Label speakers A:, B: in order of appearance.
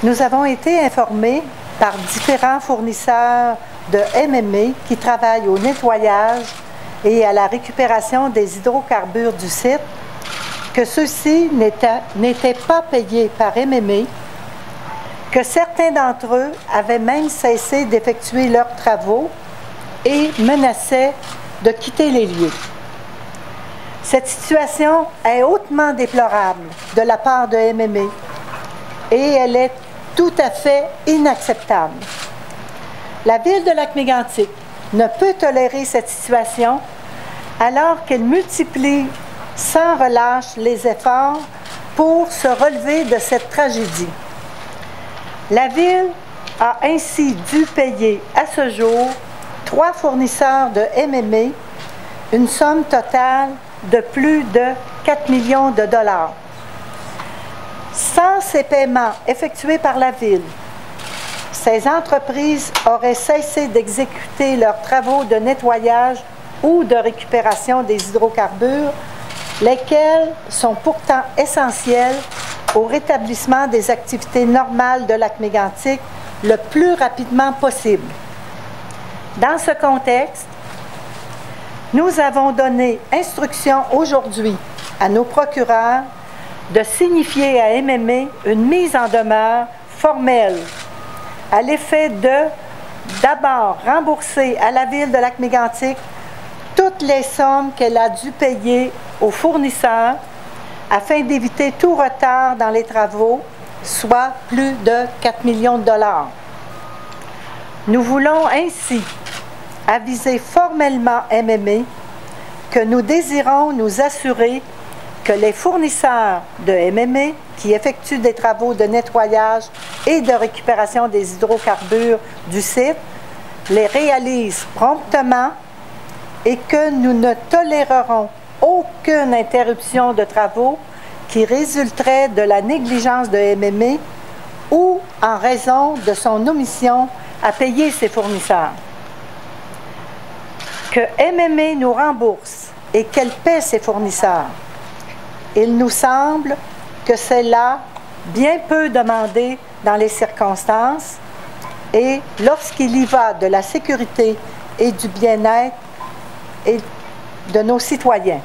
A: Nous avons été informés par différents fournisseurs de MMA qui travaillent au nettoyage et à la récupération des hydrocarbures du site que ceux-ci n'étaient pas payés par MMA, que certains d'entre eux avaient même cessé d'effectuer leurs travaux et menaçaient de quitter les lieux. Cette situation est hautement déplorable de la part de MMA et elle est tout à fait inacceptable. La Ville de Lac-Mégantic ne peut tolérer cette situation alors qu'elle multiplie sans relâche les efforts pour se relever de cette tragédie. La Ville a ainsi dû payer à ce jour 3 fournisseurs de MMA une somme totale de plus de 4 millions de dollars. Sans ces paiements effectués par la Ville, ces entreprises auraient cessé d'exécuter leurs travaux de nettoyage ou de récupération des hydrocarbures, lesquels sont pourtant essentiels au rétablissement des activités normales de Lac-Mégantic le plus rapidement possible. Dans ce contexte, nous avons donné instruction aujourd'hui à nos procureurs de signifier à MMA une mise en demeure formelle à l'effet de d'abord rembourser à la Ville de Lac-Mégantic toutes les sommes qu'elle a dû payer aux fournisseurs afin d'éviter tout retard dans les travaux, soit plus de 4 millions de dollars. Nous voulons ainsi aviser formellement MMA que nous désirons nous assurer que les fournisseurs de MMA qui effectuent des travaux de nettoyage et de récupération des hydrocarbures du site les réalisent promptement et que nous ne tolérerons aucune interruption de travaux qui résulterait de la négligence de MMA ou en raison de son omission à payer ses fournisseurs. Que MMA nous rembourse et qu'elle paie ses fournisseurs. Il nous semble que c'est là bien peu demandé dans les circonstances et lorsqu'il y va de la sécurité et du bien-être de nos citoyens.